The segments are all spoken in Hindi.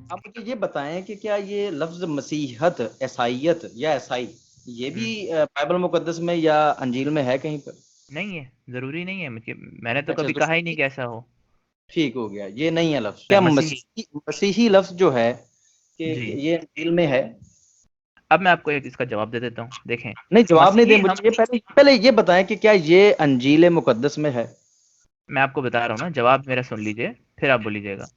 आप मुझे ये बताएं कि क्या ये लफ्ज मसीहत, ईसाइयत या ईसाई, ये भी बाइबल मुकद्दस में या अंजील में है कहीं पर? नहीं है, जरूरी नहीं है, मुझे मैंने तो अच्छा, कभी तो कहा ही नहीं कि ऐसा हो। ठीक हो गया, ये नहीं है लफ्ज। क्या मसीही। मसीही, मसीही लफ्ज जो है कि जी। ये अंजील में है? अब मैं आपको एक इसका जवाब दे देता हूँ, देखें। नहीं, जवाब नहीं दे मसीही हम मुझे, ये पहले पहले ये बताएं कि क्या ये अंजील मुकद्दस में है? मैं आपको बता रहा हूँ ना, जवाब मेरा सुन लीजिए, फिर आप बोलीजिएगा।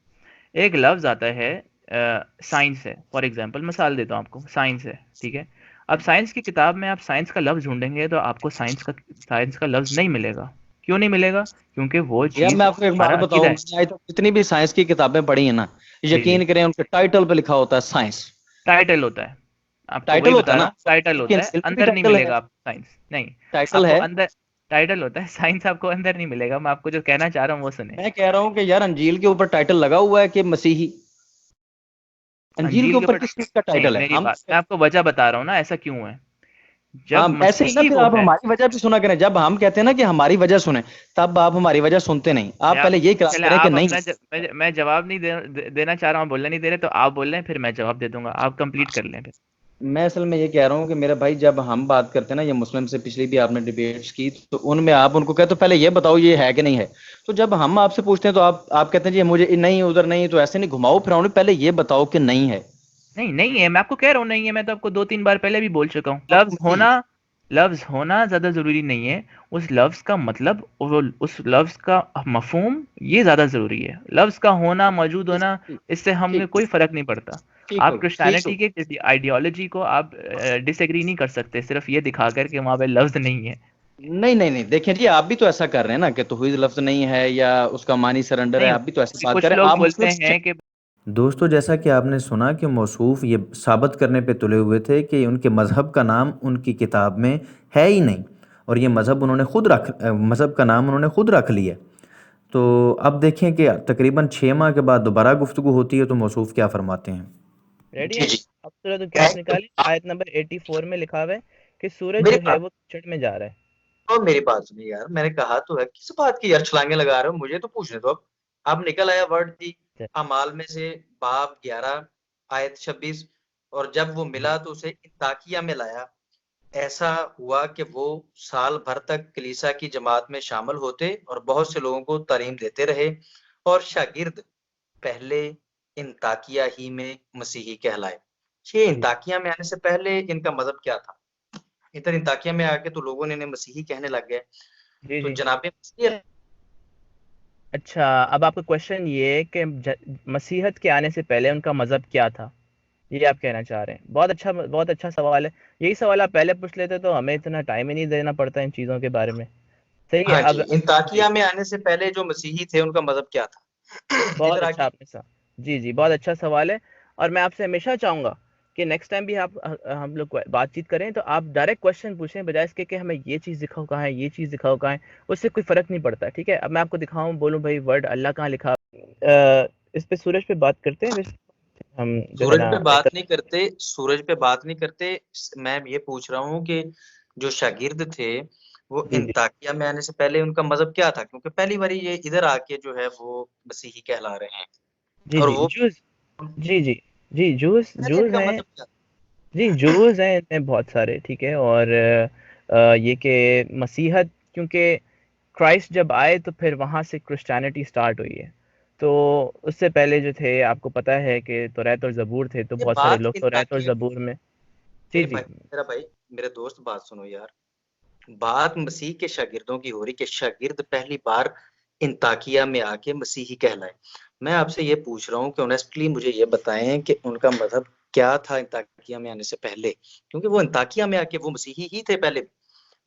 एक लफ्ज आता है, साइंस है, फॉर एग्जांपल मिसाल देता हूँ आपको, साइंस है, ठीक है। अब साइंस की किताब में आप साइंस का लफ्ज ढूंढेंगे तो आपको साइंस का लफ्ज नहीं मिलेगा। क्यों नहीं मिलेगा? क्योंकि वो यार चीज मैं आपको एक बात हमारा बताऊं, अकीदा है। मैंने आज तक जितनी भी साइंस की किताबें पढ़ी है ना, जी जी। यकीन करें उनके टाइटल पे लिखा होता है साइंस। टाइटल होता है, आपको वही टाइटल होता बता है रहा ना, हूँ, टाइटल आपके होता है, अंजील में भी अंदर नहीं टाइटल है, मिलेगा आप साइंस नहीं। टाइटल आपको है। अंदर टाइटल होता है, साइंस आपको अंदर नहीं मिलेगा। मैं आपको जो कहना चाह रहा हूँ वो सुने। मैं कह रहा हूँ कि यार अंजील के ऊपर टाइटल लगा हुआ है कि मसीही। अंजील के अंजील के ऊपर ऊपर किस चीज का नहीं, टाइटल है मेरी हम? बात, मैं आपको वजह बता रहा हूँ ना, ऐसा क्यों है। जब हाँ, ऐसे ही ना, मसीही फिर वो आप है। हमारी वजह भी सुना करें। जब हम कहते हैं ना कि हमारी वजह सुने, तब आप हमारी वजह सुनते नहीं। मैं आप पहले ये करार पहले करें कि आप नहीं। अपना मैं जवाब नहीं देना चाह रहा हूँ, बोलने नहीं दे रहे, तो आप बोल रहे हैं, फिर मैं जवाब दे दूंगा, आप कंप्लीट कर लें फिर। मैं असल में ये कह रहा हूँ कि मेरा भाई, जब हम बात करते हैं ना, ये मुस्लिम से पिछली भी आपने डिबेट्स की, तो उनमें आप उनको कहते, तो पहले ये बताओ ये है कि नहीं है। तो जब हम आपसे पूछते हैं तो आप कहते हैं जी मुझे नहीं, उधर नहीं, तो ऐसे नहीं घुमाओ फिराओ, नहीं, पहले ये बताओ कि नहीं है। नहीं नहीं है, मैं आपको कह रहा हूँ नहीं है, मैं तो आपको 2-3 बार पहले भी बोल चुका हूँ। आप मसीही। लफ्ज होना ज्यादा जरूरी नहीं है। उस लफ्ज का मतलब और उस लफ्ज का मफहूम, ये ज्यादा जरूरी है। लफ्ज का होना, मौजूद ठीक होना, ठीक इससे हमें ठीक कोई फर्क नहीं पड़ता। ठीक हो आप गया, ठीक हो क्रिश्चियनिटी के आइडियोलॉजी को आप डिसएग्री नहीं कर सकते सिर्फ ये दिखाकर कि वहां पे लफ्ज नहीं है। गया। नहीं नहीं नहीं, देखिए जी, आप भी तो ऐसा कर रहे हैं ना कि तौहीद लफ्ज नहीं है या उसका मानी सरेंडर है, नहीं, आप भी तो ऐसी बात कर कुछ रहे हैं, लोग आप बोलते मुस्लिम से। हैं कि दोस्तों, जैसा कि आपने सुना कि मौसूफ ये साबित करने पे तुले हुए थे कि उनके मज़हब का नाम उनकी किताब में है ही नहीं, और ये मज़हब का नाम उन्होंने खुद रख लिया। तो अब देखें कि तकरीबन 6 माह के बाद दोबारा गुफ्तगू होती है तो मौसूफ क्या फरमाते हैं। रेडी जी हैं। जी। अब सूरह तो क्या निकाले, आयत नंबर 84 में लिखा हुआ है कि सूरज मेरी जो है बात वो कीचड़ में जा रहा है। तो मेरी बात सुनिए यार, मैंने कहा तो है, किस बात की यार छलांगे लगा रहे हो, मुझे तो पूछने दो। अब निकल आया वर्ड दी अमाल में से, बाब 11 आयत 26, और जब वो मिला तो उसे इंताकिया में लाया। ऐसा हुआ कि वो साल भर तक कलीसिया की जमात में शामिल होते और बहुत से लोगों को तालीम देते रहे, और शागिर्द पहले इंताकिया ही में मसीही कहलाए। ये जी इंताकिया में आने से पहले इनका मजहब क्या था? इधर इंताकिया में आके तो लोगों ने इन्हें मसीही कहने लग गए। जी तो जी। जनाबे मसीह। अच्छा, अब आपका क्वेश्चन ये है कि मसीहत के आने से पहले उनका मजहब क्या था, ये आप कहना चाह रहे हैं। बहुत अच्छा सवाल है। यही सवाल आप पहले पूछ लेते तो हमें इतना टाइम ही नहीं देना पड़ता इन चीज़ों के बारे में। सही है। हाँ जी, अब जी, इंताकिया में आने से पहले जो मसीही थे उनका मजहब क्या था? बहुत इधर अच्छा आके। आपने सा जी जी, बहुत अच्छा सवाल है। और मैं आपसे हमेशा चाहूंगा कि नेक्स्ट टाइम भी आप हम लोग बातचीत करें तो आप डायरेक्ट क्वेश्चन पूछें, बजाय इसके कि हमें ये चीज़ दिखाओ कहाँ है, ये चीज़ दिखाओ कहाँ है। उससे कोई फर्क नहीं पड़ता, ठीक है। अब मैं आपको दिखाऊं, बोलूं भाई वर्ड अल्लाह कहाँ लिखा। इस पे सूरज पे बात करते हैं वैसे, हम जो है सूरज ना पे बात नहीं करते, सूरज पे बात नहीं करते। मैं ये पूछ रहा हूँ कि जो शागिर्द थे वो जी जी इंताकिया में आने से पहले उनका मजहब क्या था? क्योंकि पहली बार ये इधर आके जो है वो मसीही कहला रहे हैं, जी और जी वो जूस। जी जी जी, जूस पहले जूस इनका हैं। मजहब क्या था? जी जूस हैं इनमें बहुत सारे, ठीक है। और ये कि मसीहत, क्योंकि क्राइस्ट जब आए तो फिर वहां से क्रिश्चियनिटी स्टार्ट हुई है। तो उससे पहले जो थे, आपको पता है कि तौरात और ज़बूर थे, तो ये बहुत सारे बात लोग तौरात और इंताकिया की, ज़बूर में। जी मेरे जी भाई, मेरा भाई, मेरे दोस्त, बात सुनो यार। बात मसीह के शागिर्दों की हो रही कि शागिर्द पहली बार इंताकिया में आके मसीही कहलाए। मैं आपसे ये पूछ रहा हूँ कि ऑनेस्टली मुझे ये बताएं कि उनका मजहब क्या था इंताकिया में आने से पहले, क्योंकि वो इंताकिया में आके वो मसीही ही थे पहले भी।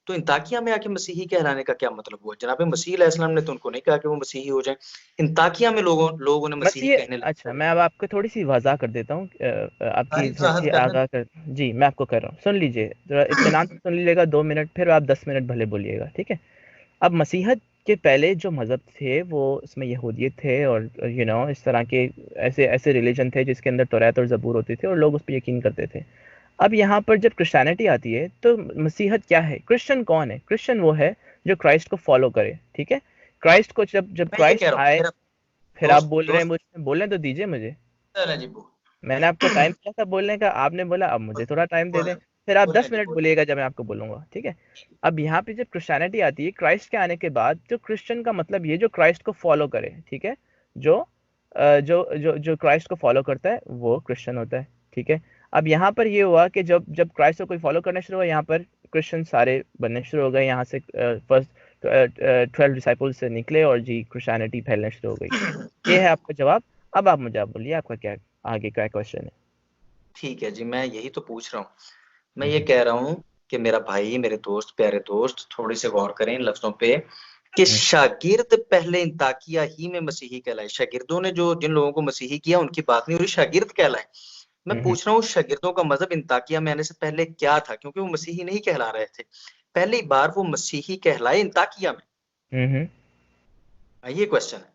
तो इंताकिया में आके मसीही कहलाने का क्या मतलब हुआ? जनाब मसीह अलैहिस्सलाम ने तो उनको नहीं कहा कि वो मसीही हो जाए। इंताकिया में लोगों ने मसीही मसीह। कहने अच्छा, लगे। मैं अब आपको थोड़ी सी वज़ाह कर देता हूँ, आपकी तारीफ थोड़ी वजाहत सी करने आगाह कर। जी, मैं आपको कर रहा हूँ, सुन लीजिए जरा, इत्मीनान से सुन लीजिएगा। 2 मिनट, फिर आप 10 मिनट भले बोलिएगा, ठीक है। अब मसीहत के पहले जो मज़हब थे वो इसमें यहूदियत थे, और इस तरह के ऐसे ऐसे रिलीजन थे जिसके अंदर तौरात और ज़बूर होती थी और लोग उस पर यकीन करते थे। अब यहाँ पर जब क्रिश्चियनिटी आती है तो मसीहत क्या है, क्रिश्चियन कौन है? क्रिश्चियन वो है जो क्राइस्ट को फॉलो करे, ठीक है। क्राइस्ट को जब जब मैं ये कह क्राइस्ट रहा हूँ, आए, मेरा फिर आप दोस्त बोल रहे हैं दोस्त मुझे, बोलने तो दीजिए मुझे। चले जी, मैंने आपको टाइम दिया था बोलने का, आपने बोला अब मुझे थोड़ा टाइम दे दें, फिर आप 10 मिनट बोलिएगा जब मैं आपको बोलूंगा, ठीक है। अब यहाँ पे जब क्रिश्चियनिटी आती है, क्राइस्ट के आने के बाद, जो क्रिश्चियन का मतलब ये जो क्राइस्ट को फॉलो करे, ठीक है, जो जो जो जो क्राइस्ट को फॉलो करता है वो क्रिश्चियन होता है, ठीक है। अब यहाँ पर ये हुआ कि जब जब क्राइस्ट को कोई फॉलो करना शुरू हुआ, यहाँ पर क्रिश्चियन सारे बनने शुरू हो गए, यहाँ से फर्स्ट 12 डिसाइपल से निकले और जी क्रिश्चियनिटी फैलने शुरू हो गई। ये है आपका जवाब। अब आप मुझे आप बोलिए आपका क्या आगे क्या क्वेश्चन है। ठीक है जी, मैं यही तो पूछ रहा हूँ। मैं ये कह रहा हूँ कि मेरा भाई, मेरे दोस्त, प्यारे दोस्त, थोड़ी से गौर करें इन लफ्जों पे कि शागिर्द पहले इंताकिया ही में मसीही कहलाए। शागिर्दों ने जो जिन लोगों को मसीही किया उनकी बात नहीं हो रही, शागिर्द कहलाए। मैं पूछ रहा हूँ शागिर्दों का मजहब इंताकिया में आने से पहले क्या था, क्योंकि वो मसीही नहीं कहला रहे थे। पहली बार वो मसीही कहलाए इंताकिया में, ये क्वेश्चन है।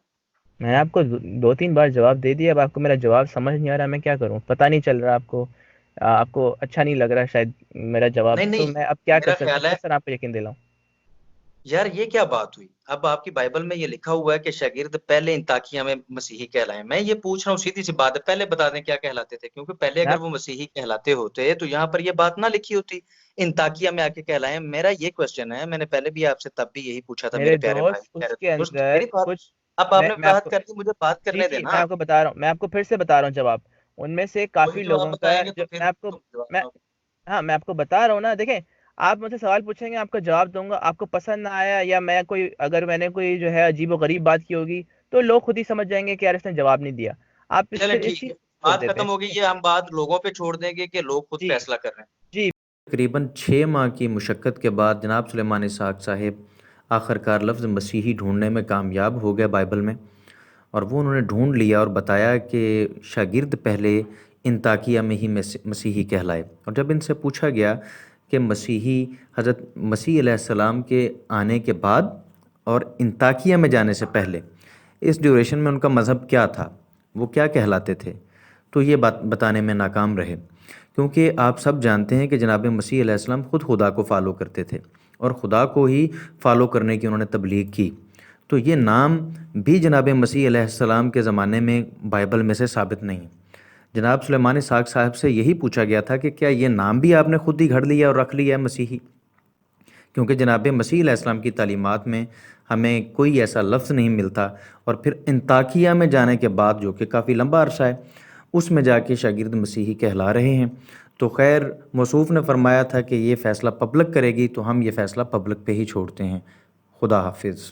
मैंने आपको 2-3 बार जवाब दे दिया, अब आपको मेरा जवाब समझ नहीं आ रहा, मैं क्या करूं, पता नहीं चल रहा आपको, आपको अच्छा नहीं लग रहा शायद मेरा जवाब, नहीं तो नहीं, मैं अब क्या कर मेरा सकता हूँ, ख्याल है कैसे आपको यकीन दिलाऊं। यार ये क्या बात हुई। अब आपकी बाइबल में ये लिखा हुआ है कि शागिर्द पहले इंताकिया में मसीही कहलाए। मैं ये पूछ रहा हूँ, सीधी सी बात है, पहले बता दें क्या कहलाते थे, क्योंकि पहले मैं अगर वो मसीही कहलाते होते तो यहाँ पर ये बात ना लिखी होती इंताकिया में आके कहलाए। मेरा ये क्वेश्चन है, मैंने पहले भी आपसे तब भी यही पूछा था मेरे मेरे प्यारे भाई, दोस्त प्यारे उसके दोस्त, अंदर मेरी बात। कुछ, अब मैं आपने मैं बात आपको, कर दी, मुझे बात जी करने जी मैं देना। आपको बता रहा हूँ, मैं आपको फिर से बता रहा हूँ जवाब। उनमें से वही काफी जवाब लोगों का बताएंगे तो जो फिर मैं आपको, तुम जवाब मैं, दो। हाँ मैं आपको बता रहा हूँ ना, देखें, आप मुझसे सवाल पूछेंगे, आपका जवाब दूंगा, आपको पसंद ना आया या मैं कोई, अगर मैंने कोई जो है अजीब गरीब बात की होगी, तो लोग खुद ही समझ जाएंगे कि यार इसने जवाब नहीं दिया। आप चलें इस ठीक चीज है, को छोड़ बात देते खत्म हैं, हो ठीक गई, है। ये हम बात लोगों पे छोड़ देंगे कि लोग खुद जी फैसला कर रहे हैं। जी। तकरीबन 6 माह की मुशक्क़त के बाद जनाब सुलेमान इसहाक़ साहिब आखिरकार लफ्ज़ मसीही ढूंढने में कामयाब हो गए बाइबल में, और वो उन्होंने ढूंढ लिया और बताया कि शागिर्द पहले इंताकिया में ही मसीही कहलाए। और जब इनसे पूछा गया कि मसीही हज़रत मसीह अलैहिस्सलाम के आने के बाद और इंताकिया में जाने से पहले इस ड्यूरेशन में उनका मज़हब क्या था, वो क्या कहलाते थे, तो ये बात बताने में नाकाम रहे। क्योंकि आप सब जानते हैं कि जनाब मसीह अलैहिस्सलाम ख़ुद खुदा को फ़ॉलो करते थे और खुदा को ही फ़ॉलो करने की उन्होंने तबलीग की। तो ये नाम भी जनाब मसीह अलैहिस्सलाम के ज़माने में बाइबल में से साबित नहीं। जनाब सुलेमान इसहाक़ साहब से यही पूछा गया था कि क्या ये नाम भी आपने खुद ही घड़ लिया और रख लिया है मसीही, क्योंकि जनाब मसीह अलैहिस्सलाम की तालीमात में हमें कोई ऐसा लफ्ज़ नहीं मिलता। और फिर इंताकिया में जाने के बाद, जो कि काफ़ी लंबा अरसा है, उसमें जाके शागिर्द मसीही कहला रहे हैं। तो खैर मौसूफ़ ने फरमाया था कि ये फ़ैसला पब्लिक करेगी, तो हम ये फ़ैसला पब्लिक पे ही छोड़ते हैं। खुदा हाफिज़।